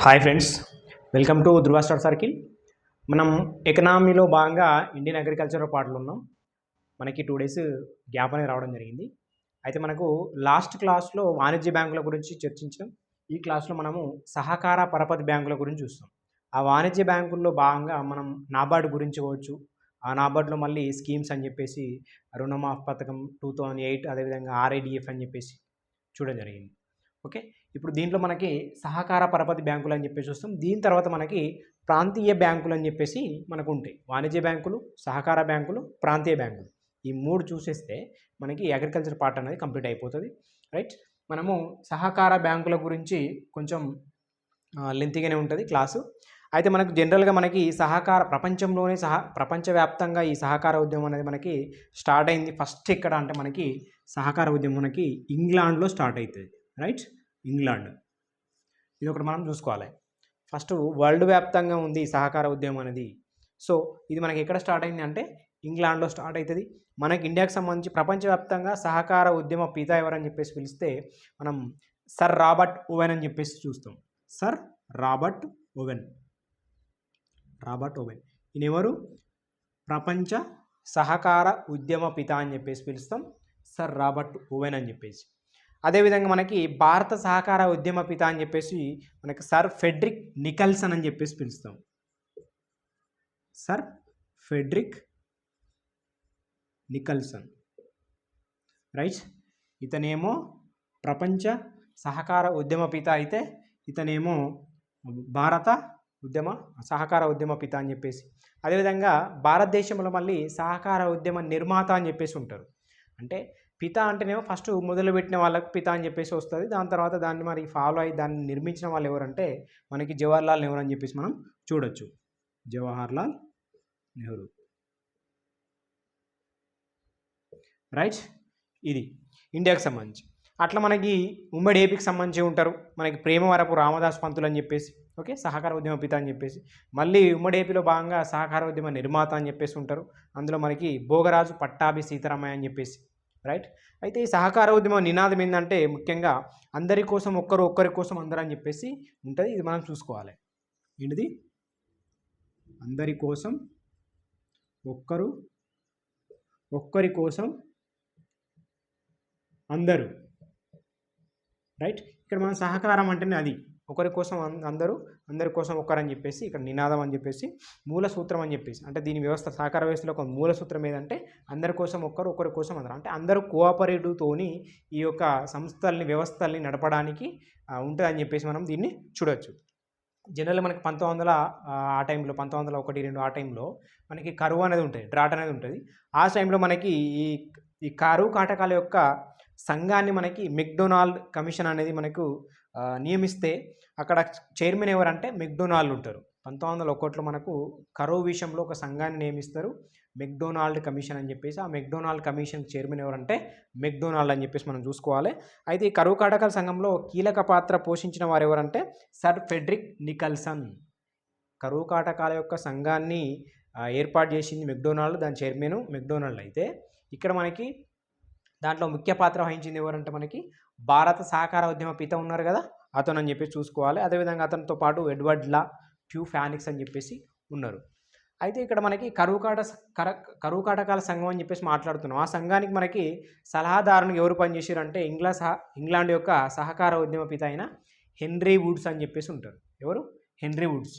Hi friends, welcome to Dhruva star circle. మనం ఎకనామీలో భాగంగా Indian agriculture పాటలు ఉన్నాం. మనకి 2 డేస్ గ్యాప్ అనేది రావడం జరిగింది. అయితే మనకు లాస్ట్ క్లాస్లో వాణిజ్య బ్యాంకుల గురించి చర్చించాం. ఈ క్లాస్లో మనము సహకార పరపతి బ్యాంకుల గురించి చూస్తాం. ఆ వాణిజ్య బ్యాంకుల్లో భాగంగా మనం నాబార్డ్ గురించి కావచ్చు, ఆ నాబార్డ్లో మళ్ళీ స్కీమ్స్ అని చెప్పేసి రుణమాఫ్ పథకం 2008, అదేవిధంగా ఆర్ఐడిఎఫ్ అని చెప్పేసి చూడడం జరిగింది. ఓకే, ఇప్పుడు దీంట్లో మనకి సహకార పరపతి బ్యాంకులు అని చెప్పేసి వస్తాం. దీని తర్వాత మనకి ప్రాంతీయ బ్యాంకులు అని చెప్పేసి మనకు ఉంటాయి. వాణిజ్య బ్యాంకులు, సహకార బ్యాంకులు, ప్రాంతీయ బ్యాంకులు, ఈ 3 చూసేస్తే మనకి అగ్రికల్చర్ పార్ట్ అనేది కంప్లీట్ అయిపోతుంది. రైట్, మనము సహకార బ్యాంకుల గురించి కొంచెం లెంతీగానే ఉంటుంది క్లాసు. అయితే మనకు జనరల్గా మనకి సహకార ప్రపంచంలోనే ప్రపంచవ్యాప్తంగా ఈ సహకార ఉద్యమం అనేది మనకి స్టార్ట్ అయింది. ఫస్ట్ ఎక్కడ అంటే మనకి సహకార ఉద్యమం మనకి ఇంగ్లాండ్లో స్టార్ట్ అవుతుంది. రైట్, ఇంగ్లాండ్, ఇది ఒకటి మనం చూసుకోవాలి. ఫస్ట్ వరల్డ్ వ్యాప్తంగా ఉంది ఈ సహకార ఉద్యమం అనేది. సో ఇది మనకి ఎక్కడ స్టార్ట్ అయింది అంటే ఇంగ్లాండ్లో స్టార్ట్ అవుతుంది. మనకి ఇండియాకి సంబంధించి ప్రపంచవ్యాప్తంగా సహకార ఉద్యమ పిత ఎవరని చెప్పేసి పిలిస్తే మనం సర్ రాబర్ట్ ఓవెన్ అని చెప్పేసి చూస్తాం. Sir Robert Owen. ఈయన ఎవరు? ప్రపంచ సహకార ఉద్యమ పిత అని చెప్పేసి పిలుస్తాం, సర్ రాబర్ట్ ఓవెన్ అని చెప్పేసి. అదేవిధంగా మనకి భారత సహకార ఉద్యమ పిత అని చెప్పేసి మనకి సర్ ఫ్రెడరిక్ నికల్సన్ అని చెప్పేసి పిలుస్తాం. Sir Frederick Nicholson. రైట్, ఇతనేమో ప్రపంచ సహకార ఉద్యమ పిత అయితే ఇతనేమో భారత సహకార ఉద్యమ పిత అని చెప్పేసి. అదేవిధంగా భారతదేశంలో మళ్ళీ సహకార ఉద్యమ నిర్మాత అని చెప్పేసి ఉంటారు. అంటే పిత అంటేనేమో ఫస్ట్ మొదలుపెట్టిన వాళ్ళకు పిత అని చెప్పేసి వస్తుంది. దాని తర్వాత దాన్ని మరి ఫాలో అయ్యి దాన్ని నిర్మించిన వాళ్ళు ఎవరంటే మనకి జవహర్లాల్ నెహ్రూ అని చెప్పేసి మనం చూడొచ్చు. జవహర్లాల్ నెహ్రూ. రైట్, ఇది ఇండియాకి సంబంధించి. అట్లా మనకి ఉమ్మడి ఏపీకి సంబంధించి ఉంటారు. మనకి ప్రేమవరపు రామదాస్ పంతులు అని చెప్పేసి, ఓకే, సహకార ఉద్యమ పిత అని చెప్పేసి. మళ్ళీ ఉమ్మడి ఏపీలో భాగంగా సహకార ఉద్యమ నిర్మాత అని చెప్పేసి ఉంటారు. అందులో మనకి భోగరాజు పట్టాభి సీతారామయ్య అని చెప్పేసి. రైట్, అయితే ఈ సహకార ఉద్యమం నినాదం ఏంటంటే ముఖ్యంగా అందరి కోసం ఒక్కరు, ఒక్కరి కోసం అందరూ అని చెప్పేసి ఉంటుంది. ఇది మనం చూసుకోవాలి. ఏంటిది? అందరి కోసం ఒక్కరు, ఒక్కరి కోసం అందరూ. రైట్, ఇక్కడ మనం సహకారం అంటేనే అది ఒకరి కోసం అందరూ, అందరి కోసం ఒక్కరని చెప్పేసి ఇక్కడ నినాదం అని చెప్పేసి, మూల సూత్రం అని చెప్పేసి. అంటే దీని వ్యవస్థ, సహకార వ్యవస్థలో ఒక మూల సూత్రం ఏదంటే అందరి కోసం ఒక్కరు, ఒకరి కోసం అందరూ. అంటే అందరూ కోఆపరేటివ్తోని ఈ యొక్క సంస్థల్ని, వ్యవస్థల్ని నడపడానికి ఉంటుందని చెప్పేసి మనం దీన్ని చూడవచ్చు. జనరల్గా మనకి 1900 ఆ టైంలో, 1901-2 ఆ టైంలో మనకి కరువు అనేది ఉంటుంది, డ్రాట్ అనేది ఉంటుంది. ఆ టైంలో మనకి ఈ కరువు కాటకాల యొక్క సంఘాన్ని మనకి మెక్డొనాల్డ్ కమిషన్ అనేది మనకు నియమిస్తే అక్కడ చైర్మన్ ఎవరంటే మెక్డొనాల్డ్ ఉంటారు. 1901లో మనకు కరువు విషయంలో ఒక సంఘాన్ని నియమిస్తారు, మెక్డొనాల్డ్ కమిషన్ అని చెప్పేసి. ఆ మెక్డొనాల్డ్ కమిషన్ చైర్మన్ ఎవరంటే మెక్డొనాల్డ్ అని చెప్పేసి మనం చూసుకోవాలి. అయితే ఈ కరువు కాటకాల సంఘంలో కీలక పాత్ర పోషించిన వారు ఎవరంటే సర్ ఫ్రెడరిక్ నికల్సన్. కరువు కాటకాల యొక్క సంఘాన్ని ఏర్పాటు చేసింది మెక్డొనాల్డ్, దాని చైర్మన్ మెక్డొనాల్డ్. అయితే ఇక్కడ మనకి దాంట్లో ముఖ్య పాత్ర వహించింది ఎవరంటే మనకి భారత సహకార ఉద్యమ పిత ఉన్నారు కదా, అతను అని చెప్పేసి చూసుకోవాలి. అదేవిధంగా అతనితో పాటు ఎడ్వర్డ్ లా, ట్యూ ఫానిక్స్ అని చెప్పేసి ఉన్నారు. అయితే ఇక్కడ మనకి కరువు కాటకాల సంఘం అని చెప్పేసి మాట్లాడుతున్నాం. ఆ సంఘానికి మనకి సలహాదారునికి ఎవరు పనిచేసారంటే ఇంగ్లాండ్ యొక్క సహకార ఉద్యమ పిత అయిన హెన్రీ వుడ్స్ అని చెప్పేసి ఉంటారు. ఎవరు? Henry Woods.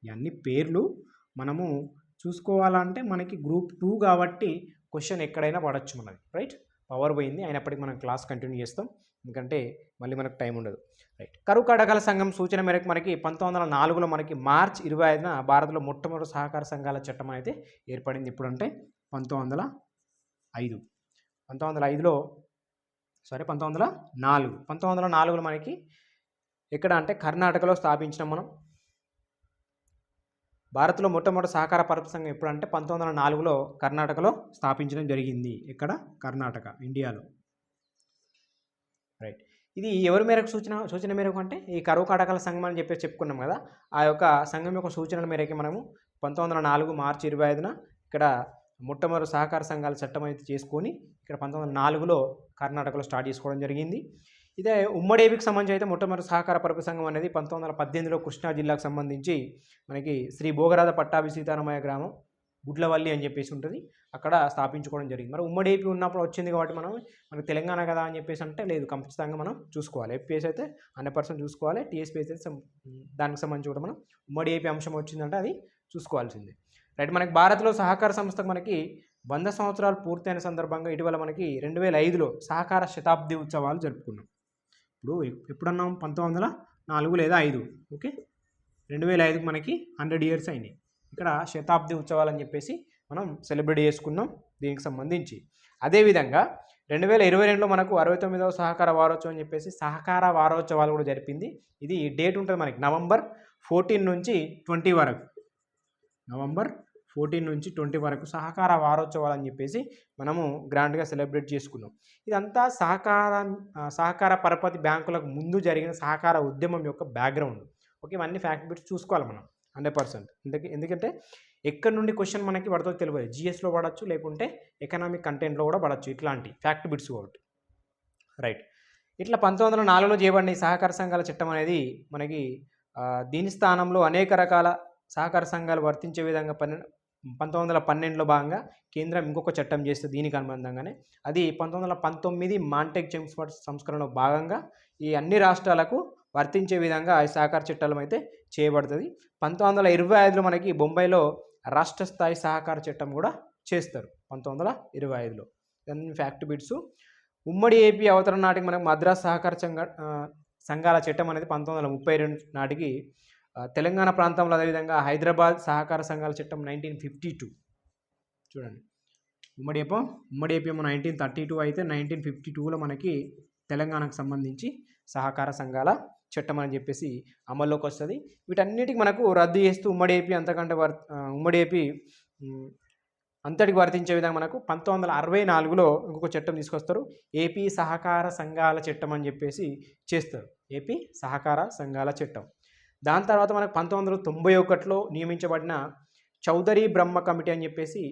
ఇవన్నీ పేర్లు మనము చూసుకోవాలంటే మనకి గ్రూప్ 2 కాబట్టి క్వశ్చన్ ఎక్కడైనా పడవచ్చు మనకి. రైట్, పవర్ పోయింది, అయినప్పటికీ మనం క్లాస్ కంటిన్యూ చేస్తాం ఎందుకంటే మళ్ళీ మనకు టైం ఉండదు. రైట్, కరువు కాటకాల సంఘం సూచన మేరకు మనకి 1904లో మనకి మార్చి 25న భారత్లో మొట్టమొదటి సహకార సంఘాల చట్టం అయితే ఏర్పడింది. ఇప్పుడు అంటే 1905. 1904లో మనకి ఎక్కడ అంటే కర్ణాటకలో స్థాపించినాం మనం. భారత్లో మొట్టమొదటి సహకార పరపతి సంఘం ఎప్పుడంటే 1904లో కర్ణాటకలో స్థాపించడం జరిగింది. ఇక్కడ కర్ణాటక, ఇండియాలో. రైట్, ఇది ఎవరి మేరకు సూచన మేరకు అంటే ఈ కరువు కాటకాల సంఘం అని చెప్పేసి చెప్పుకున్నాం కదా, ఆ యొక్క సంఘం యొక్క సూచనల మేరకు మనము 1904 మార్చి 25న ఇక్కడ మొట్టమొదటి సహకార సంఘాల చట్టం అయితే చేసుకొని ఇక్కడ 1904లో కర్ణాటకలో స్టార్ట్ చేసుకోవడం జరిగింది. ఇదే ఉమ్మడి ఏపీకి సంబంధించి అయితే మొట్టమొదటి సహకార పరపతి సంఘం అనేది 1918లో కృష్ణా జిల్లాకు సంబంధించి మనకి శ్రీ భోగరాధ పట్టాభి సీతారామయ్య గ్రామం గుడ్లవల్లి అని చెప్పేసి ఉంటుంది, అక్కడ స్థాపించుకోవడం జరిగింది. మరి ఉమ్మడి ఏపీ ఉన్నప్పుడు వచ్చింది కాబట్టి మనకు తెలంగాణ కదా అని చెప్పేసి అంటే లేదు, ఖచ్చితంగా మనం చూసుకోవాలి. ఎఫ్పిఎస్ అయితే 100% చూసుకోవాలి, టీఎస్పీఎస్ అయితే దానికి సంబంధించి కూడా మనం ఉమ్మడి ఏపీ అంశం వచ్చిందంటే అది చూసుకోవాల్సిందే. రైట్, మనకి భారత్లో సహకార సంస్థకు మనకి 100 సంవత్సరాలు పూర్తయిన సందర్భంగా ఇటీవల మనకి 2005లో సహకార శతాబ్ది ఉత్సవాలు జరుపుకున్నాం. ఇప్పుడు ఎప్పుడన్నాం 1904 లేదా 5, ఓకే 2005కి మనకి 100 ఇయర్స్ అయినాయి. ఇక్కడ శతాబ్ది ఉత్సవాలు అని చెప్పేసి మనం సెలబ్రేట్ చేసుకున్నాం దీనికి సంబంధించి. అదేవిధంగా 2022లో మనకు 69వ సహకార వారోత్సవం అని చెప్పేసి సహకార వారోత్సవాలు కూడా జరిపింది. ఇది డేట్ ఉంటుంది మనకి నవంబర్ 14 నుంచి 20 వరకు, నవంబర్ 14 నుంచి 20 వరకు సహకార వారోత్సవాలు అని చెప్పేసి మనము గ్రాండ్గా సెలబ్రేట్ చేసుకున్నాం. ఇదంతా సహకార పరపతి బ్యాంకులకు ముందు జరిగిన సహకార ఉద్యమం యొక్క బ్యాక్గ్రౌండ్. ఓకే, ఇవన్నీ ఫ్యాక్ట్ బిట్స్ చూసుకోవాలి మనం 100%. ఎందుకంటే ఎక్కడి నుండి క్వశ్చన్ మనకి పడుతుందో తెలియదు, జిఎస్లో పడవచ్చు లేకుంటే ఎకనామిక్ కంటెంట్లో కూడా పడవచ్చు, ఇట్లాంటి ఫ్యాక్ట్ బిట్స్ కాబట్టి. రైట్, ఇట్లా 1904లో చేయబడిన ఈ సహకార సంఘాల చట్టం అనేది మనకి దీని స్థానంలో అనేక రకాల సహకార సంఘాలు వర్తించే విధంగా 1912లో భాగంగా కేంద్రం ఇంకొక చట్టం చేస్తే దీనికి అనుబంధంగానే అది 1919 మాంటెక్ చెమ్స్ఫర్డ్ సంస్కరణలో భాగంగా ఈ అన్ని రాష్ట్రాలకు వర్తించే విధంగా ఈ సహకార చట్టాలు అయితే చేయబడుతుంది. 1925లో మనకి బొంబాయిలో రాష్ట్ర స్థాయి సహకార చట్టం కూడా చేస్తారు 1925లో. ఇవన్నీ ఫ్యాక్ట్ బిట్స్. ఉమ్మడి ఏపీ అవతరణ నాటికి మనకు మద్రాస్ సహకార సంఘాల చట్టం అనేది 1932 నాటికి, తెలంగాణ ప్రాంతంలో అదేవిధంగా హైదరాబాద్ సహకార సంఘాల చట్టం 1952. చూడండి, ఉమ్మడి ఏపీ 1932 అయితే 1952లో మనకి తెలంగాణకు సంబంధించి సహకార సంఘాల చట్టం అని చెప్పేసి అమల్లోకి వస్తుంది. వీటన్నిటికి మనకు రద్దు చేస్తూ ఉమ్మడి ఏపీ అంతటికి వర్తించే విధంగా మనకు 1964లో ఇంకొక చట్టం తీసుకొస్తారు, ఏపీ సహకార సంఘాల చట్టం అని చెప్పేసి చేస్తారు, ఏపీ సహకార సంఘాల చట్టం. దాని తర్వాత మనకు 1991లో నియమించబడిన చౌదరి బ్రహ్మ కమిటీ అని చెప్పేసి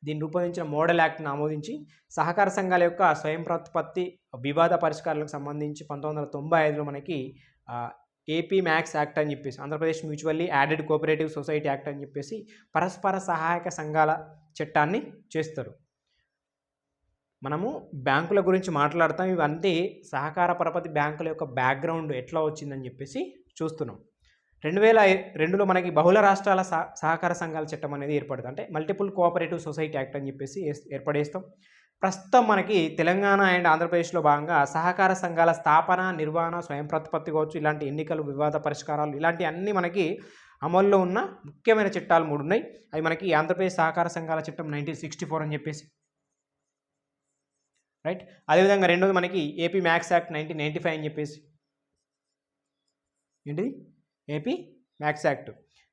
దీన్ని రూపొందించిన మోడల్ యాక్ట్ని ఆమోదించి సహకార సంఘాల యొక్క స్వయం ప్రతిపత్తి వివాద పరిష్కారాలకు సంబంధించి 1995లో మనకి ఏపీ మ్యాక్స్ యాక్ట్ అని చెప్పేసి, Andhra Pradesh mutually added cooperative society act అని చెప్పేసి పరస్పర సహాయక సంఘాల చట్టాన్ని చేస్తారు. మనము బ్యాంకుల గురించి మాట్లాడతాం, ఇవన్నీ సహకార పరపతి బ్యాంకుల యొక్క బ్యాక్గ్రౌండ్ ఎట్లా వచ్చిందని చెప్పేసి చూస్తున్నాం. 2002లో మనకి బహుళ రాష్ట్రాల సహకార సంఘాల చట్టం అనేది ఏర్పడుతుంది, అంటే మల్టిపుల్ కోఆపరేటివ్ సొసైటీ యాక్ట్ అని చెప్పేసి ఏర్పడేస్తాం. ప్రస్తుతం మనకి తెలంగాణ అండ్ ఆంధ్రప్రదేశ్లో భాగంగా సహకార సంఘాల స్థాపన, నిర్వహణ, స్వయం ప్రతిపత్తి కావచ్చు, ఇలాంటి ఎన్నికలు, వివాద పరిష్కారాలు, ఇలాంటి అన్నీ మనకి అమల్లో ఉన్న ముఖ్యమైన చట్టాలు 3 ఉన్నాయి. అవి మనకి ఆంధ్రప్రదేశ్ సహకార సంఘాల చట్టం 1964 అని చెప్పేసి, రైట్. అదేవిధంగా రెండోది మనకి ఏపీ మ్యాక్స్ యాక్ట్ 1995 అని చెప్పేసి, ఏంటిది AP max act.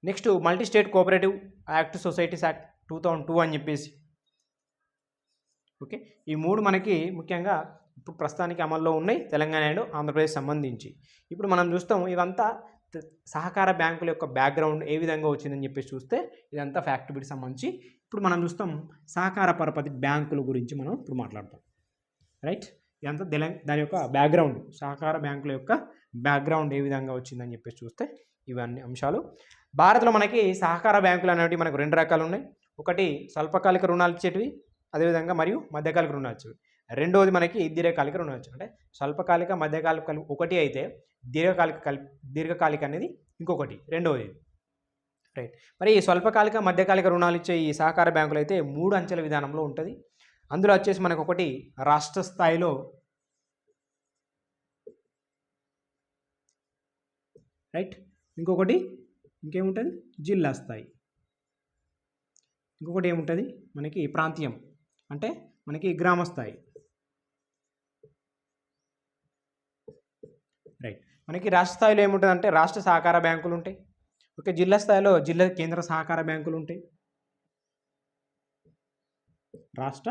Next multi state cooperative act societies act 2002 అని చెప్పేసి. ఓకే, ఈ 3 మనకి ముఖ్యంగా ఇప్పుడు ప్రస్తుతానికి అమల్లో ఉన్నాయి తెలంగాణ అండ్ ఆంధ్రప్రదేశ్ సంబంధించి. ఇప్పుడు మనం చూస్తాం ఇవంతా సహకార బ్యాంకుల యొక్క బ్యాక్గ్రౌండ్ ఏ విధంగా వచ్చిందని చెప్పేసి చూస్తే ఇదంతా ఫ్యాక్ట్ బిట్ సంబంధించి. ఇప్పుడు మనం చూస్తాం సహకార పరపతి బ్యాంకుల గురించి మనం ఇప్పుడు మాట్లాడతాం. రైట్, ఇదంతా దాని యొక్క బ్యాక్గ్రౌండ్, సహకార బ్యాంకుల యొక్క బ్యాక్గ్రౌండ్ ఏ విధంగా వచ్చిందని చెప్పేసి చూస్తే ఇవన్నీ అంశాలు. భారత్లో మనకి సహకార బ్యాంకులు అనేవి మనకు 2 రకాలు ఉన్నాయి. ఒకటి స్వల్పకాలిక రుణాలు ఇచ్చేటివి, అదేవిధంగా మరియు మధ్యకాలిక రుణాలు ఇచ్చేవి. రెండోది మనకి దీర్ఘకాలిక రుణాలు ఇచ్చేవి. అంటే స్వల్పకాలిక, మధ్యకాలిక ఒకటి అయితే దీర్ఘకాలిక అనేది ఇంకొకటి రెండవది. రైట్, మరి ఈ స్వల్పకాలిక, మధ్యకాలిక రుణాలు ఇచ్చే ఈ సహకార బ్యాంకులు అయితే 3 అంచెల విధానంలో ఉంటుంది. అందులో వచ్చేసి మనకు ఒకటి రాష్ట్ర స్థాయిలో, రైట్, ఇంకేముంటుంది జిల్లా స్థాయి, ఇంకొకటి ఏముంటుంది మనకి ప్రాంతీయం, అంటే మనకి గ్రామ స్థాయి. రైట్, మనకి రాష్ట్ర స్థాయిలో ఏముంటుంది అంటే రాష్ట్ర సహకార బ్యాంకులు ఉంటాయి. ఓకే, జిల్లా స్థాయిలో జిల్లా కేంద్ర సహకార బ్యాంకులు ఉంటాయి, రాష్ట్ర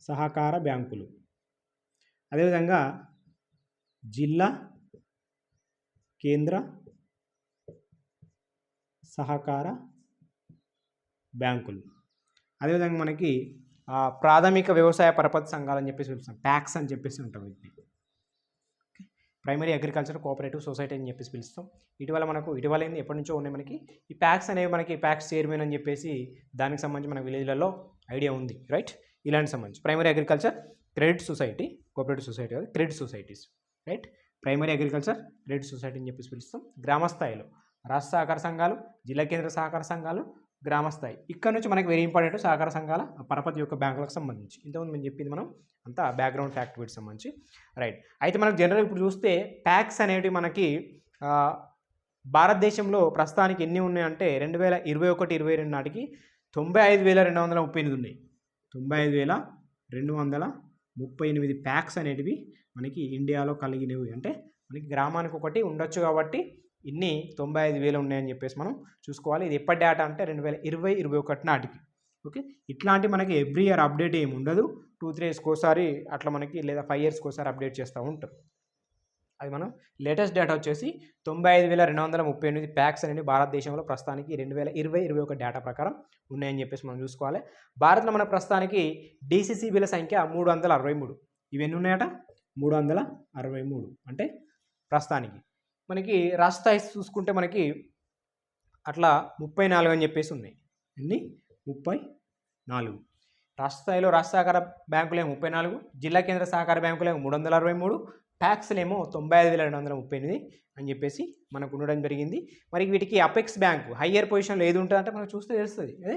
సహకార బ్యాంకులు. అదేవిధంగా జిల్లా కేంద్ర సహకార బ్యాంకులు. అదేవిధంగా మనకి ప్రాథమిక వ్యవసాయ పరపతి సంఘాలు అని చెప్పేసి పిలుస్తాం, ప్యాక్స్ అని చెప్పేసి ఉంటాం. వీటిని ప్రైమరీ అగ్రికల్చర్ కోఆపరేటివ్ సొసైటీ అని చెప్పేసి పిలుస్తాం. ఇటీవల ఎప్పటి నుంచో ఉన్నాయి మనకి ఈ ప్యాక్స్ అనేవి. మనకి ప్యాక్స్ చైర్మన్ అని చెప్పేసి దానికి సంబంధించి మన విలేజ్లలో ఐడియా ఉంది, రైట్. ఇలాంటి సంబంధించి primary agriculture credit society, cooperative society కాదు, credit societies, right. Primary agriculture credit society అని చెప్పేసి పిలుస్తాం. గ్రామ స్థాయిలో రాష్ట్ర సహకార సంఘాలు, జిల్లా కేంద్ర సహకార సంఘాలు, గ్రామ స్థాయి. ఇక్కడ నుంచి మనకి వెరీ ఇంపార్టెంట్ సహకార సంఘాల పరపతి యొక్క బ్యాంకులకు సంబంధించి. ఇంతకుముందు మేము చెప్పింది మనం అంతా బ్యాక్గ్రౌండ్ ఫ్యాక్ట్ వీటికి సంబంధించి, రైట్. అయితే మనకు జనరల్ ఇప్పుడు చూస్తే ప్యాక్స్ అనేవి మనకి భారతదేశంలో ప్రస్తుతానికి ఎన్ని ఉన్నాయంటే 2021-22 నాటికి 95,238 ఉన్నాయి. 95,238 ప్యాక్స్ అనేటివి మనకి ఇండియాలో కలిగినవి. అంటే మనకి గ్రామానికి ఒకటి ఉండొచ్చు కాబట్టి ఇన్ని 95,000 ఉన్నాయని చెప్పేసి మనం చూసుకోవాలి. ఇది ఎప్పటి డేటా అంటే 2020-21 నాటికి. ఓకే, ఇట్లాంటి మనకి ఎవ్రీ ఇయర్ అప్డేట్ ఏమి ఉండదు. 2-3 ఇయర్స్కి ఒకసారి అట్లా మనకి, లేదా 5 ఇయర్స్కి ఒకసారి అప్డేట్ చేస్తూ ఉంటారు. అది మనం లేటెస్ట్ డేటా వచ్చేసి 95,238 ప్యాక్స్ అనేవి భారతదేశంలో ప్రస్తుతానికి 2020-21 డేటా ప్రకారం ఉన్నాయని చెప్పేసి మనం చూసుకోవాలి. భారత్లో మన ప్రస్తుతానికి డీసీసీబీల సంఖ్య 363. ఇవన్నీ ఉన్నాయట 363. అంటే ప్రస్తుతానికి మనకి రాష్ట్ర స్థాయి చూసుకుంటే మనకి అట్లా 34 అని చెప్పేసి ఉన్నాయి. ఎన్ని? 34. రాష్ట్ర స్థాయిలో రాష్ట్ర సహకార బ్యాంకులేమో 34, జిల్లా కేంద్ర సహకార బ్యాంకులేమో 363, ట్యాక్స్లేమో 95,238 అని చెప్పేసి మనకు ఉండడం జరిగింది. మరి వీటికి అపెక్స్ బ్యాంకు హయ్యర్ పొజిషన్లో ఏది ఉంటుందంటే మనకు చూస్తే తెలుస్తుంది. అదే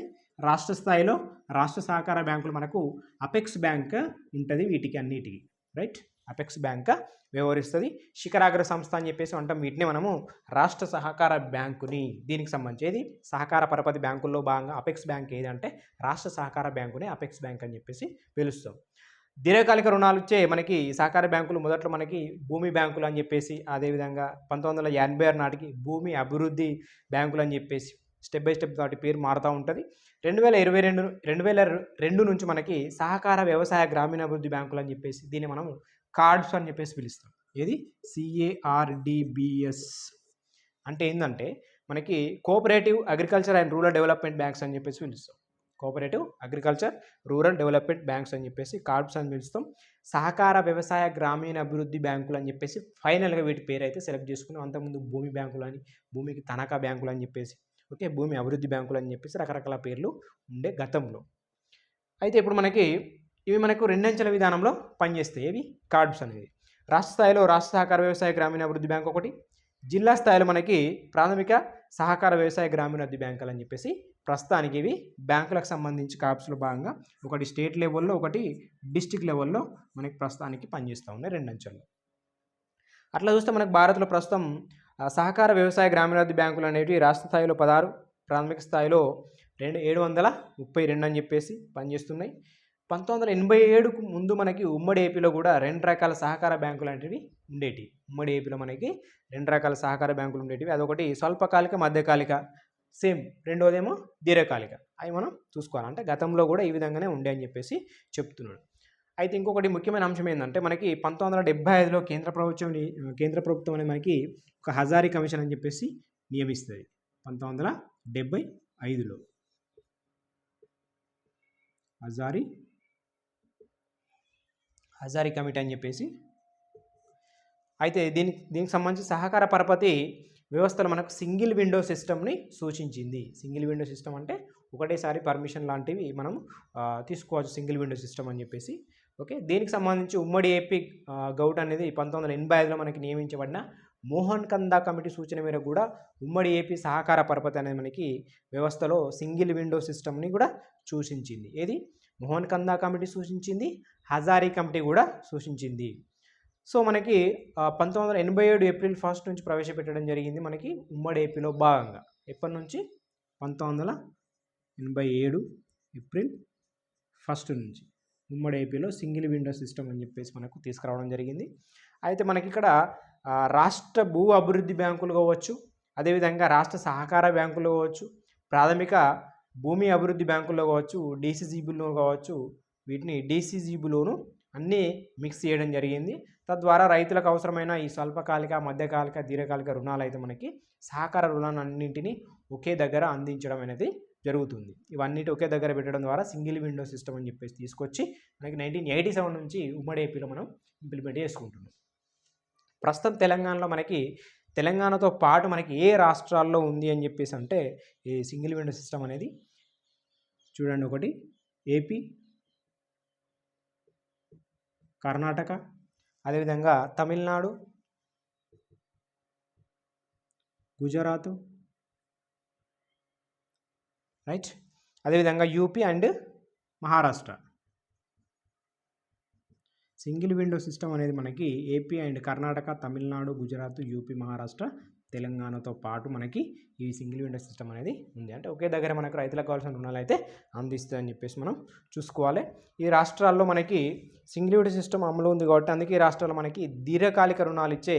రాష్ట్ర స్థాయిలో రాష్ట్ర సహకార బ్యాంకులు మనకు అపెక్స్ బ్యాంక్ ఉంటుంది వీటికి అన్నిటికీ, రైట్. అపెక్స్ బ్యాంక్ వ్యవహరిస్తుంది. శిఖరాగ్ర సంస్థ అని చెప్పేసి అంటాం వీటిని మనము రాష్ట్ర సహకార బ్యాంకుని. దీనికి సంబంధించేది సహకార పరపతి బ్యాంకుల్లో భాగంగా అపెక్స్ బ్యాంక్ ఏదంటే రాష్ట్ర సహకార బ్యాంకుని అపెక్స్ బ్యాంక్ అని చెప్పేసి పిలుస్తాం. దీర్ఘకాలిక రుణాలు ఇచ్చే మనకి సహకార బ్యాంకులు మొదట్లో మనకి భూమి బ్యాంకులు అని చెప్పేసి, అదేవిధంగా 1986 నాటికి భూమి అభివృద్ధి బ్యాంకులు అని చెప్పేసి స్టెప్ బై స్టెప్ వాటి పేరు మారుతూ ఉంటుంది. 2022 నుంచి మనకి సహకార వ్యవసాయ గ్రామీణాభివృద్ధి బ్యాంకులు అని చెప్పేసి దీన్ని మనం కార్డ్స్ అని చెప్పేసి పిలుస్తాం. ఏది? CARDBS అంటే ఏంటంటే మనకి cooperative agriculture and rural development banks అని చెప్పేసి పిలుస్తాం. Cooperative agriculture rural development banks అని చెప్పేసి కార్డ్స్ అని పిలుస్తాం. సహకార వ్యవసాయ గ్రామీణ అభివృద్ధి బ్యాంకులు అని చెప్పేసి ఫైనల్గా వీటి పేరు అయితే సెలెక్ట్ చేసుకున్నాం. అంతకుముందు భూమి బ్యాంకులు అని, భూమికి తనఖా బ్యాంకులు అని చెప్పేసి, ఓకే, భూమి అభివృద్ధి బ్యాంకులు అని చెప్పేసి రకరకాల పేర్లు ఉండే గతంలో. అయితే ఇప్పుడు మనకి ఇవి మనకు 2 అంచెల విధానంలో పనిచేస్తాయి. ఇవి కార్డ్స్ అనేవి రాష్ట్ర స్థాయిలో రాష్ట్ర సహకార వ్యవసాయ గ్రామీణ అభివృద్ధి బ్యాంక్ ఒకటి, జిల్లా స్థాయిలో మనకి ప్రాథమిక సహకార వ్యవసాయ గ్రామీణాభివృద్ధి బ్యాంకులు అని చెప్పేసి ప్రస్తుతానికి ఇవి బ్యాంకులకు సంబంధించి కార్డ్స్లో భాగంగా ఒకటి స్టేట్ లెవెల్లో, ఒకటి డిస్టిక్ లెవెల్లో మనకి ప్రస్తుతానికి పనిచేస్తూ ఉన్నాయి 2 అంచెల్లో. అట్లా చూస్తే మనకు భారత్లో ప్రస్తుతం సహకార వ్యవసాయ గ్రామీణాభివృద్ధి బ్యాంకులు అనేవి రాష్ట్ర స్థాయిలో 16, ప్రాథమిక స్థాయిలో 732 అని చెప్పేసి పనిచేస్తున్నాయి. 1987కు ముందు మనకి ఉమ్మడి ఏపీలో కూడా 2 రకాల సహకార బ్యాంకులు అనేవి ఉండేటివి. ఉమ్మడి ఏపీలో మనకి 2 రకాల సహకార బ్యాంకులు ఉండేటివి. అదొకటి స్వల్పకాలిక, మధ్యకాలిక, సేమ్. రెండోదేమో దీర్ఘకాలిక. అవి మనం చూసుకోవాలి. అంటే గతంలో కూడా ఈ విధంగానే ఉండే అని చెప్పేసి చెప్తున్నాడు. అయితే ఇంకొకటి ముఖ్యమైన అంశం ఏంటంటే మనకి 1975లో కేంద్ర ప్రభుత్వం అనేది మనకి ఒక హజారీ కమిషన్ అని చెప్పేసి నియమిస్తుంది. 1975లో హజారీ కమిటీ అని చెప్పేసి. అయితే దీనికి సంబంధించి సహకార పరపతి వ్యవస్థలో మనకు సింగిల్ విండో సిస్టమ్ని సూచించింది. సింగిల్ విండో సిస్టమ్ అంటే ఒకటేసారి పర్మిషన్ లాంటివి మనం తీసుకోవచ్చు, సింగిల్ విండో సిస్టమ్ అని చెప్పేసి. ఓకే, దీనికి సంబంధించి ఉమ్మడి ఏపీ గౌట్ అనేది 1985లో మనకి నియమించబడిన మోహన్ కందా కమిటీ సూచన మేరకు కూడా ఉమ్మడి ఏపీ సహకార పరపతి అనేది మనకి వ్యవస్థలో సింగిల్ విండో సిస్టమ్ని కూడా సూచించింది. ఏది? మోహన్ కందా కమిటీ సూచించింది, హజారీ కమిటీ కూడా సూచించింది. సో మనకి 1987 ఏప్రిల్ 1 నుంచి ప్రవేశపెట్టడం జరిగింది మనకి ఉమ్మడి ఏపీలో భాగంగా. ఎప్పటి నుంచి? 1987 ఏప్రిల్ 1 నుంచి ఉమ్మడి ఏపీలో సింగిల్ విండో సిస్టమ్ అని చెప్పేసి మనకు తీసుకురావడం జరిగింది. అయితే మనకి ఇక్కడ రాష్ట్ర భూ అభివృద్ధి బ్యాంకులు కావచ్చు, అదేవిధంగా రాష్ట్ర సహకార బ్యాంకులు కావచ్చు, ప్రాథమిక భూమి అభివృద్ధి బ్యాంకుల్లో కావచ్చు, డీసీజీబీలో కావచ్చు, వీటిని డీసీజీబీలోను అన్నీ మిక్స్ చేయడం జరిగింది. తద్వారా రైతులకు అవసరమైన ఈ స్వల్పకాలిక, మధ్యకాలిక, దీర్ఘకాలిక రుణాలు అయితే మనకి సహకార రుణాలన్నింటినీ ఒకే దగ్గర అందించడం అనేది జరుగుతుంది. ఇవన్నిటి ఒకే దగ్గర పెట్టడం ద్వారా సింగిల్ విండో సిస్టమ్ అని చెప్పేసి తీసుకొచ్చి మనకి 1987 నుంచి ఉమ్మడి ఏపీలో మనం ఇంప్లిమెంట్ చేసుకుంటున్నాం. ప్రస్తుతం తెలంగాణలో మనకి తెలంగాణతో పాటు మనకి ఏ రాష్ట్రాల్లో ఉంది అని చెప్పేసి అంటే ఈ సింగిల్ విండో సిస్టమ్ అనేది చూడండి. ఒకటి ఏపీ, కర్ణాటక, అదేవిధంగా తమిళనాడు, గుజరాత్, రైట్, అదేవిధంగా UP and Maharashtra. Single window system అనేది మనకి AP and Karnataka, Tamil Nadu, Gujarat, UP, Maharashtra, తెలంగాణతో పాటు మనకి ఈ సింగిల్ విండో సిస్టమ్ అనేది ఉంది. అంటే ఒకే దగ్గర మనకు రైతులకు కావాల్సిన రుణాలు అయితే అందిస్తుంది అని చెప్పేసి మనం చూసుకోవాలి. ఈ రాష్ట్రాల్లో మనకి సింగిల్ విండో సిస్టమ్ అమలు ఉంది కాబట్టి అందుకే ఈ రాష్ట్రాల్లో మనకి దీర్ఘకాలిక రుణాలు ఇచ్చే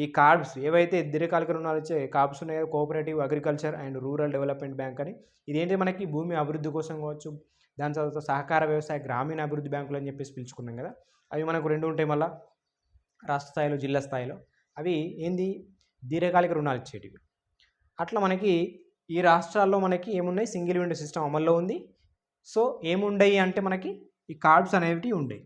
ఈ కార్డ్స్ ఏవైతే దీర్ఘకాలిక రుణాలు ఇచ్చే కార్డ్స్ ఉన్నాయో cooperative agriculture and rural development bank అని, ఇదేంటి మనకి భూమి అభివృద్ధి కోసం కావచ్చు, దాని తర్వాత సహకార వ్యవసాయ గ్రామీణ అభివృద్ధి బ్యాంకులు అని చెప్పేసి పిలుచుకున్నాం కదా. అవి మనకు రెండు ఉంటాయి, మళ్ళీ రాష్ట్ర స్థాయిలో, జిల్లా స్థాయిలో. అవి ఏంది దీర్ఘకాలిక రుణాలు ఇచ్చేటివి. అట్లా మనకి ఈ రాష్ట్రాల్లో మనకి ఏమున్నాయి, సింగిల్ విండో సిస్టమ్ అమల్లో ఉంది. సో ఏముండయి అంటే మనకి ఈ కార్డ్స్ అనేవి ఉండేవి,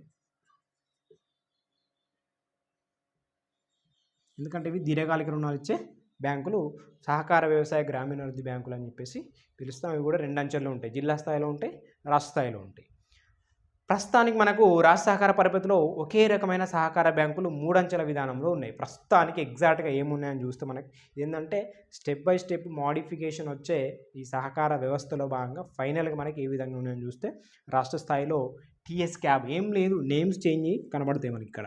ఎందుకంటే ఇవి దీర్ఘకాలిక రుణాలు ఇచ్చే బ్యాంకులు సహకార వ్యవసాయ గ్రామీణ అభివృద్ధి బ్యాంకులు అని చెప్పేసి పిలుస్తాం. అవి కూడా రెండు అంచెల్లో ఉంటాయి, జిల్లా స్థాయిలో ఉంటాయి, రాష్ట్ర స్థాయిలో ఉంటాయి. ప్రస్తుతానికి మనకు రాష్ట్ర సహకార పరపతిలో ఒకే రకమైన సహకార బ్యాంకులు 3 అంచెల విధానంలో ఉన్నాయి. ప్రస్తుతానికి ఎగ్జాక్ట్గా ఏమున్నాయని చూస్తే మనకి ఏంటంటే స్టెప్ బై స్టెప్ మోడిఫికేషన్ వచ్చే ఈ సహకార వ్యవస్థలో భాగంగా ఫైనల్గా మనకి ఏ విధంగా ఉన్నాయని చూస్తే రాష్ట్ర స్థాయిలో టీఎస్ క్యాబ్ ఏం లేదు, నేమ్స్ చేంజ్ అయ్యి కనబడతాయి మనకి ఇక్కడ.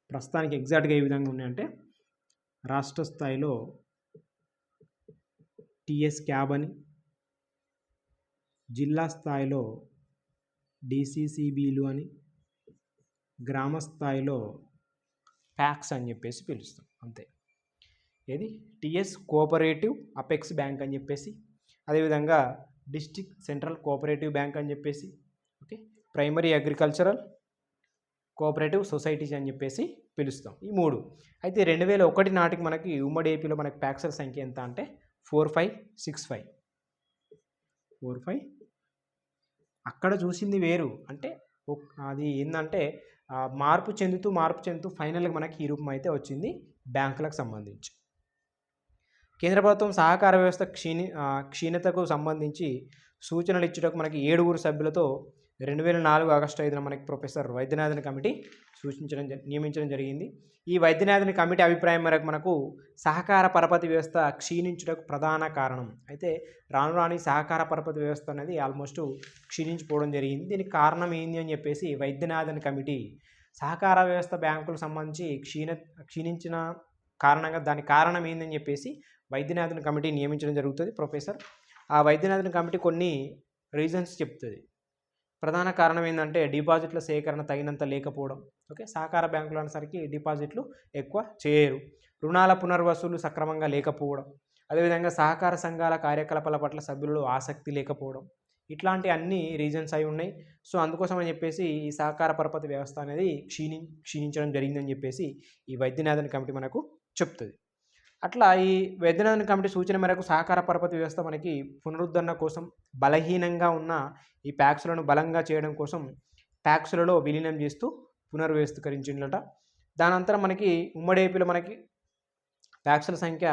ప్రస్తుతానికి ఎగ్జాక్ట్గా ఏ విధంగా ఉన్నాయంటే రాష్ట్ర స్థాయిలో టీఎస్ క్యాబ్ అని, జిల్లా స్థాయిలో డిసిసిబిలు అని, గ్రామ స్థాయిలో ప్యాక్స్ అని చెప్పేసి పిలుస్తాం. అంతే. ఏది టిఎస్ కోఆపరేటివ్ అపెక్స్ బ్యాంక్ అని చెప్పేసి, అదేవిధంగా డిస్ట్రిక్ట్ సెంట్రల్ కోఆపరేటివ్ బ్యాంక్ అని చెప్పేసి, okay, primary agricultural cooperative societies అని చెప్పేసి పిలుస్తాం. ఈ 3. అయితే 2001 నాటికి మనకి ఉమ్మడి ఏపీలో మనకి ప్యాక్స్ల సంఖ్య ఎంత అంటే 4565. 45. అక్కడ చూసింది వేరు, అంటే అది ఏంటంటే మార్పు చెందుతూ ఫైనల్గా మనకి ఈ రూపం అయితే వచ్చింది బ్యాంకులకు సంబంధించి. కేంద్ర ప్రభుత్వం సహకార వ్యవస్థ క్షీణతకు సంబంధించి సూచనలు ఇచ్చుటకు మనకి 7 సభ్యులతో 2004 ఆగస్టు 5న మనకి ప్రొఫెసర్ వైద్యనాథన్ కమిటీ నియమించడం జరిగింది. ఈ వైద్యనాథన్ కమిటీ అభిప్రాయం మేరకు మనకు సహకార పరపతి వ్యవస్థ క్షీణించుటకు ప్రధాన కారణం అయితే రాను సహకార పరపతి వ్యవస్థ అనేది ఆల్మోస్ట్ క్షీణించిపోవడం జరిగింది. దీనికి కారణం ఏంది అని చెప్పేసి వైద్యనాథన్ కమిటీ సహకార వ్యవస్థ బ్యాంకులకు సంబంధించి క్షీణించిన కారణంగా దాని కారణం ఏందని చెప్పేసి వైద్యనాథన్ కమిటీ నియమించడం జరుగుతుంది ప్రొఫెసర్. ఆ వైద్యనాథన్ కమిటీ కొన్ని రీజన్స్ చెప్తుంది. ప్రధాన కారణం ఏంటంటే డిపాజిట్ల సేకరణ తగినంత లేకపోవడం. ఓకే, సహకార బ్యాంకులు అనేసరికి డిపాజిట్లు ఎక్కువ చేయరు, రుణాల పునర్వసూలు సక్రమంగా లేకపోవడం, అదేవిధంగా సహకార సంఘాల కార్యకలాపాల పట్ల సభ్యులలో ఆసక్తి లేకపోవడం, ఇట్లాంటి అన్ని రీజన్స్ అయి ఉన్నాయి. సో అందుకోసం అని చెప్పేసి ఈ సహకార పరపతి వ్యవస్థ అనేది క్షీణించడం జరిగిందని చెప్పేసి ఈ వైద్యనాథన్ కమిటీ మనకు చెప్తుంది. అట్లా ఈ వైద్యనాథన్ కమిటీ సూచన మేరకు సహకార పరపతి వ్యవస్థ మనకి పునరుద్ధరణ కోసం బలహీనంగా ఉన్న ఈ ప్యాక్స్లను బలంగా చేయడం కోసం ప్యాక్స్లలో విలీనం చేస్తూ పునర్వ్యవస్థీకరించిందట. దానంతరం మనకి ఉమ్మడి ఏపీలో మనకి ప్యాక్స్ల సంఖ్య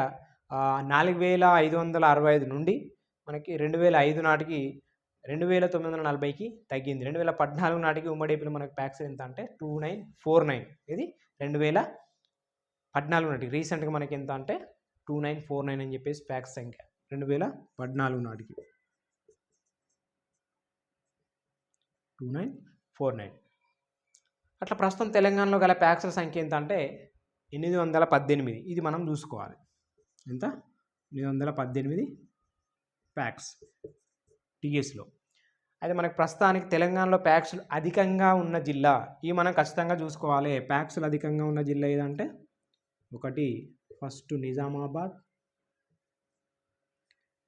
4565 నుండి మనకి 2005 నాటికి 2940కి తగ్గింది. 2014 నాటికి ఉమ్మడి ఏపీలో మనకి ప్యాక్స్ ఎంత అంటే 2949. ఇది 2014 నాటికి, రీసెంట్గా మనకి ఎంత అంటే 2949 అని చెప్పేసి ప్యాక్స్ సంఖ్య 2014 నాటికి 2949. అట్లా ప్రస్తుతం తెలంగాణలో గల ప్యాక్స్ల సంఖ్య ఎంత అంటే 818. ఇది మనం చూసుకోవాలి, ఎంత 818 ప్యాక్స్ టీఎస్లో. అయితే మనకు ప్రస్తుతానికి తెలంగాణలో ప్యాక్స్లు అధికంగా ఉన్న జిల్లా ఇవి మనం ఖచ్చితంగా చూసుకోవాలి. ప్యాక్స్లు అధికంగా ఉన్న జిల్లా ఏదంటే ఒకటి ఫస్ట్ నిజామాబాద్,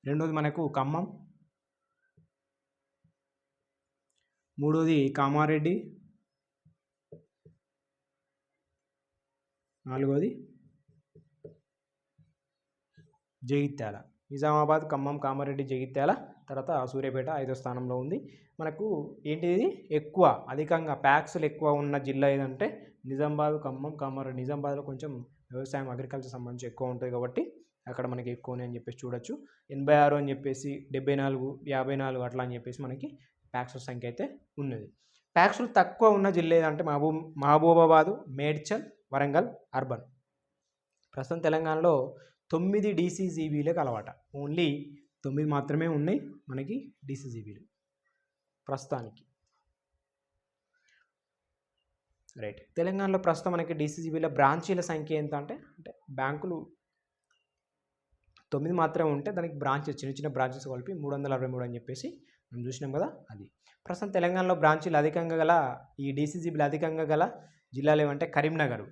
రెండోది మనకు ఖమ్మం, మూడోది కామారెడ్డి, నాలుగోది జగిత్యాల. నిజామాబాద్, ఖమ్మం, కామారెడ్డి, జగిత్యాల, తర్వాత సూర్యాపేట 5వ స్థానంలో ఉంది. మనకు ఏంటిది ఎక్కువ అధికంగా ప్యాక్స్లు ఎక్కువ ఉన్న జిల్లా ఏదంటే నిజామాబాద్, ఖమ్మం, కామారెడ్డి. నిజామాబాద్లో కొంచెం వ్యవసాయం అగ్రికల్చర్ సంబంధించి ఎక్కువ ఉంటుంది కాబట్టి అక్కడ మనకి ఎక్కువనే అని చెప్పేసి చూడొచ్చు. 86 అని చెప్పేసి 74, 54 అట్లా అని చెప్పేసి మనకి ప్యాక్స్ సంఖ్య అయితే ఉన్నది. ప్యాక్స్లు తక్కువ ఉన్న జిల్లా ఏదంటే మహబూబాబాదు, మేడ్చల్, వరంగల్ అర్బన్. ప్రస్తుతం తెలంగాణలో 9 డీసీజీబీలకు అలవాట. ఓన్లీ 9 మాత్రమే ఉన్నాయి మనకి డీసీజీబీలు ప్రస్తుతానికి. రైట్. తెలంగాణలో ప్రస్తుతం మనకి డీసీజీబీల బ్రాంచీల సంఖ్య ఎంత అంటే బ్యాంకులు 9 మాత్రమే ఉంటే దానికి బ్రాంచెస్ చిన్న చిన్న బ్రాంచెస్ కలిపి 363 అని చెప్పేసి మనం చూసినాం కదా. అది ప్రస్తుతం తెలంగాణలో బ్రాంచీలు అధికంగా గల ఈ డీసీజీబీలు అధికంగా గల జిల్లాలు ఏమంటే కరీంనగర్.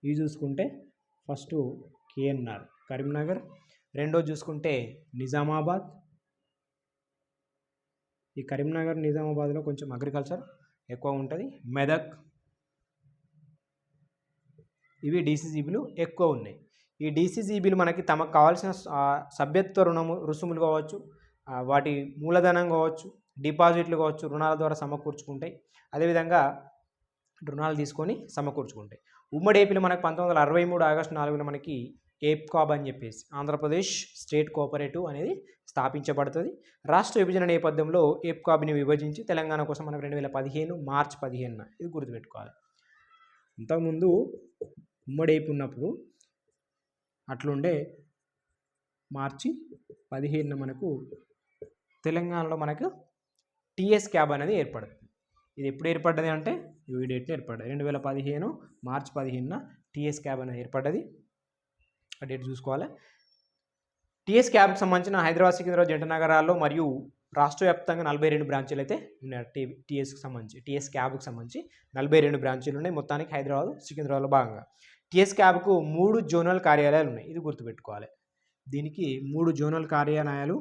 ఇవి చూసుకుంటే ఫస్ట్ కేఎన్ఆర్ కరీంనగర్, రెండోది చూసుకుంటే నిజామాబాద్. ఈ కరీంనగర్ నిజామాబాద్లో కొంచెం అగ్రికల్చర్ ఎక్కువ ఉంటుంది. మెదక్. ఇవి డీసీజీబీలు ఎక్కువ ఉన్నాయి. ఈ డీసీజీబీలు మనకి తమకు కావాల్సిన సభ్యత్వ రుసుములు కావచ్చు, వాటి మూలధనం కావచ్చు, డిపాజిట్లు కావచ్చు, రుణాల ద్వారా సమకూర్చుకుంటాయి. అదేవిధంగా రుణాలు తీసుకొని సమకూర్చుకుంటాయి. ఉమ్మడి ఏపీలో మనకు 1963 ఆగస్టు 4న మనకి ఏప్కాబ్ అని చెప్పేసి ఆంధ్రప్రదేశ్ స్టేట్ కోఆపరేటివ్ అనేది స్థాపించబడుతుంది. రాష్ట్ర విభజన నేపథ్యంలో ఏప్కాబ్ని విభజించి తెలంగాణ కోసం మనకు 2015 మార్చి 15న ఇది గుర్తుపెట్టుకోవాలి. ఇంతకుముందు ఉమ్మడి ఏపీ ఉన్నప్పుడు అట్లుండే మార్చి 15న మనకు తెలంగాణలో మనకు టీఎస్ క్యాబ్ అనేది ఏర్పడుతుంది. ఇది ఎప్పుడు ఏర్పడ్డది అంటే ఈ డేట్ని ఏర్పడ్డది 2015 మార్చి 15న టీఎస్ క్యాబ్ అనేది ఏర్పడ్డది. ఆ డేట్ చూసుకోవాలి. టీఎస్ క్యాబ్కి సంబంధించిన హైదరాబాద్, సికింద్రాబాద్ జంట నగరాల్లో మరియు రాష్ట్ర వ్యాప్తంగా 42 బ్రాంచీలు అయితే ఉన్నాయి. టీఎస్కి సంబంధించి టీఎస్ క్యాబ్కి సంబంధించి 42 బ్రాంచీలు ఉన్నాయి. మొత్తానికి హైదరాబాద్, సికింద్రాబాద్లో భాగంగా టీఎస్ క్యాబ్కు 3 జోనల్ కార్యాలయాలు ఉన్నాయి. ఇది గుర్తుపెట్టుకోవాలి. దీనికి 3 జోనల్ కార్యాలయాలు,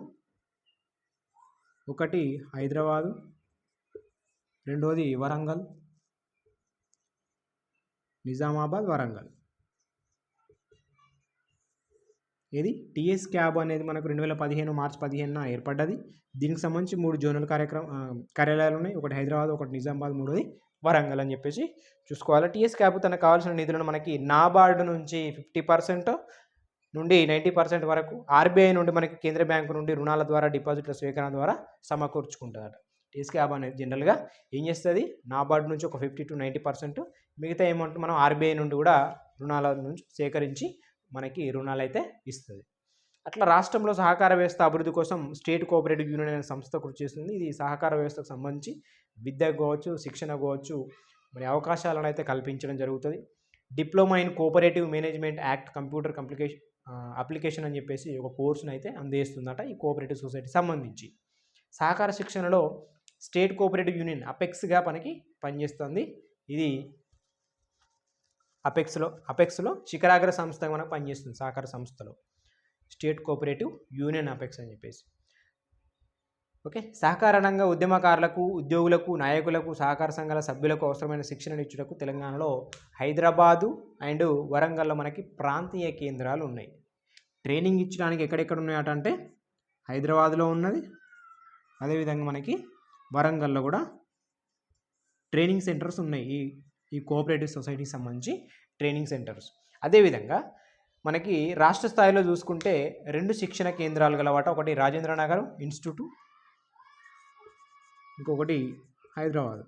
ఒకటి హైదరాబాదు, రెండోది వరంగల్, నిజామాబాద్, వరంగల్. ఇది టీఎస్ క్యాబ్ అనేది మనకు 2015 మార్చి 15న ఏర్పడ్డది. దీనికి సంబంధించి 3 జోనల్ కార్యాలయాలు ఉన్నాయి. ఒకటి హైదరాబాద్, ఒకటి నిజామాబాద్, మూడోది వరంగల్ అని చెప్పేసి చూసుకోవాలి. టీఎస్ క్యాబ్ తనకు కావాల్సిన నిధులను మనకి నాబార్డు నుంచి 50% నుండి 90% వరకు, ఆర్బీఐ నుండి మనకి కేంద్ర బ్యాంకు నుండి రుణాల ద్వారా డిపాజిట్ల స్వీకరణ ద్వారా సమకూర్చుకుంటుందట. టీఎస్ క్యాబ్ అనేది జనరల్గా ఏం చేస్తుంది, నాబార్డు నుంచి ఒక 50 to 90%, మిగతా అమౌంట్ మనం ఆర్బీఐ నుండి కూడా రుణాల నుంచి సేకరించి మనకి రుణాలు అయితే ఇస్తుంది. అట్లా రాష్ట్రంలో సహకార వ్యవస్థ అభివృద్ధి కోసం స్టేట్ కోఆపరేటివ్ యూనియన్ అనే సంస్థ కృషి చేస్తుంది. ఇది సహకార వ్యవస్థకు సంబంధించి విద్యకు కావచ్చు, శిక్షణ కావచ్చు, మరి అవకాశాలను అయితే కల్పించడం జరుగుతుంది. Diploma in cooperative management act computer application అని చెప్పేసి ఒక కోర్సును అయితే అందజేస్తుందట ఈ కోఆపరేటివ్ సొసైటీ సంబంధించి. సహకార శిక్షణలో స్టేట్ కోఆపరేటివ్ యూనియన్ అపెక్స్గా పనిచేస్తుంది. ఇది అపెక్స్లో శిఖరాగ్ర సంస్థగా మనకు పనిచేస్తుంది. సహకార సంస్థలో స్టేట్ కోఆపరేటివ్ యూనియన్ అపెక్స్ అని చెప్పేసి. ఓకే. సహకార రంగ ఉద్యమకారులకు, ఉద్యోగులకు, నాయకులకు, సహకార సంఘాల సభ్యులకు అవసరమైన శిక్షణ ఇచ్చుటకు తెలంగాణలో హైదరాబాదు అండ్ వరంగల్లో మనకి ప్రాంతీయ కేంద్రాలు ఉన్నాయి. ట్రైనింగ్ ఇచ్చడానికి ఎక్కడెక్కడ ఉన్నాయట అంటే హైదరాబాదులో ఉన్నది, అదేవిధంగా మనకి వరంగల్లో కూడా ట్రైనింగ్ సెంటర్స్ ఉన్నాయి. ఈ కోఆపరేటివ్ సొసైటీకి సంబంధించి ట్రైనింగ్ సెంటర్స్. అదేవిధంగా మనకి రాష్ట్ర స్థాయిలో చూసుకుంటే 2 శిక్షణ కేంద్రాలు గలవాట. ఒకటి రాజేంద్ర నగర్ ఇన్స్టిట్యూట్, ఇంకొకటి హైదరాబాద్.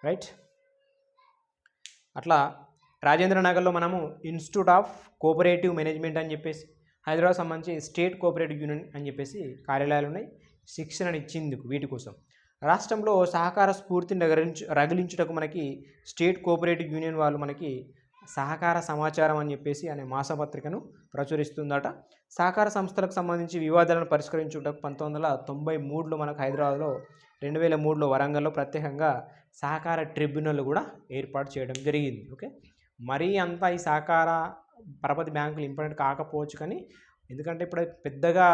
రైట్. అట్లా రాజేంద్ర నగర్లో మనము ఇన్స్టిట్యూట్ ఆఫ్ కోఆపరేటివ్ మేనేజ్మెంట్ అని చెప్పేసి, హైదరాబాద్ సంబంధించి స్టేట్ కోఆపరేటివ్ యూనియన్ అని చెప్పేసి కార్యాలయాలు ఉన్నాయి. శిక్షణను ఇచ్చేందుకు వీటి కోసం రాష్ట్రంలో సహకార స్ఫూర్తిని రగిలించుటకు మనకి స్టేట్ కోఆపరేటివ్ యూనియన్ వాళ్ళు మనకి సహకార సమాచారం అని చెప్పేసి అనే మాసపత్రికను ప్రచురిస్తుందట. సహకార సంస్థలకు సంబంధించి వివాదాలను పరిష్కరించుటకు 1993లో మనకు హైదరాబాద్లో, 2003లో వరంగల్లో ప్రత్యేకంగా సహకార ట్రిబ్యునల్ కూడా ఏర్పాటు చేయడం జరిగింది. ఓకే. మరీ అంతా ఈ సహకార పరపతి బ్యాంకులు ఇంపార్టెంట్ కాకపోవచ్చు, కానీ ఎందుకంటే ఇప్పుడు పెద్దగా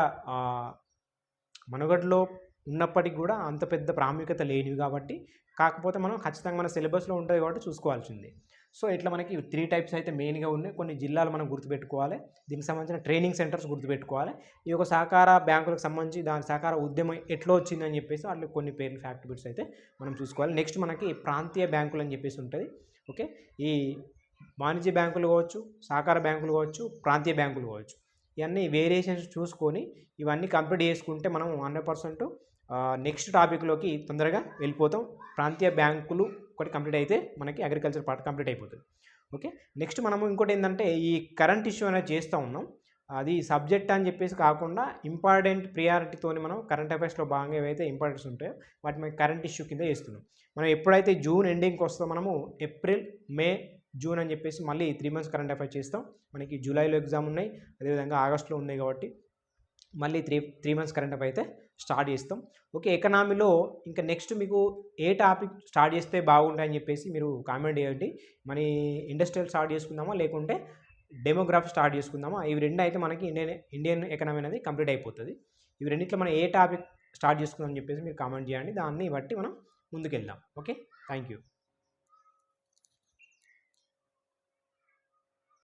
మనుగడలో ఉన్నప్పటికీ కూడా అంత పెద్ద ప్రాముఖ్యత లేనివి కాబట్టి, కాకపోతే మనం ఖచ్చితంగా మన సిలబస్లో ఉంటుంది కాబట్టి చూసుకోవాల్సింది. సో ఇట్లా మనకి 3 టైప్స్ అయితే మెయిన్గా ఉన్నాయి. కొన్ని జిల్లాలు మనం గుర్తుపెట్టుకోవాలి. దీనికి సంబంధించిన ట్రైనింగ్ సెంటర్స్ గుర్తుపెట్టుకోవాలి. ఈ యొక్క సహకార బ్యాంకులకు సంబంధించి దాని సహకార ఉద్యమం ఎట్లా వచ్చిందని చెప్పేసి వాళ్ళు కొన్ని పేర్లు ఫ్యాక్ట్ బిట్స్ అయితే మనం చూసుకోవాలి. నెక్స్ట్ మనకి ప్రాంతీయ బ్యాంకులు అని చెప్పేసి ఉంటుంది. ఓకే, ఈ వాణిజ్య బ్యాంకులు కావచ్చు, సహకార బ్యాంకులు కావచ్చు, ప్రాంతీయ బ్యాంకులు కావచ్చు, ఇవన్నీ వేరియేషన్స్ చూసుకొని ఇవన్నీ కంప్లీట్ చేసుకుంటే మనం 100% నెక్స్ట్ టాపిక్లోకి తొందరగా వెళ్ళిపోతాం. ప్రాంతీయ బ్యాంకులు ఒకటి కంప్లీట్ అయితే మనకి అగ్రికల్చర్ పార్ట్ కంప్లీట్ అయిపోతుంది. ఓకే, నెక్స్ట్ మనము ఇంకోటి ఏంటంటే ఈ కరెంట్ ఇష్యూ అనేది చేస్తూ ఉన్నాం. అది సబ్జెక్ట్ అని చెప్పేసి కాకుండా ఇంపార్టెంట్ ప్రియారిటీతోని మనం కరెంట్ అఫైర్స్లో భాగంగా ఏవైతే ఇంపార్టెన్స్ ఉంటాయో వాటి మనకి కరెంట్ ఇష్యూ కింద చేస్తున్నాం. మనం ఎప్పుడైతే జూన్ ఎండింగ్కి వస్తామో మనము ఏప్రిల్, మే, జూన్ అని చెప్పేసి మళ్ళీ 3 months కరెంట్ అఫైర్ చేస్తాం. మనకి జూలైలో ఎగ్జామ్ ఉన్నాయి, అదేవిధంగా ఆగస్టులో ఉన్నాయి కాబట్టి మళ్ళీ 3 months కరెంట్ అఫైర్ అయితే స్టార్ట్ చేస్తాం. ఓకే, ఎకనామీలో ఇంకా నెక్స్ట్ మీకు ఏ టాపిక్ స్టార్ట్ చేస్తే బాగుంటాయని చెప్పేసి మీరు కామెంట్ చేయండి. మన ఇండస్ట్రియల్ స్టార్ట్ చేసుకుందామా లేకుంటే డెమోగ్రఫీ స్టార్ట్ చేసుకుందామా? ఇవి రెండు అయితే మనకి ఇండియన్ ఎకనామీ అనేది కంప్లీట్ అయిపోతుంది. ఇవి రెండిట్లో మనం ఏ టాపిక్ స్టార్ట్ చేసుకుందామని చెప్పేసి మీరు కామెంట్ చేయండి. దాన్ని బట్టి మనం ముందుకెళ్దాం. Okay, thank you.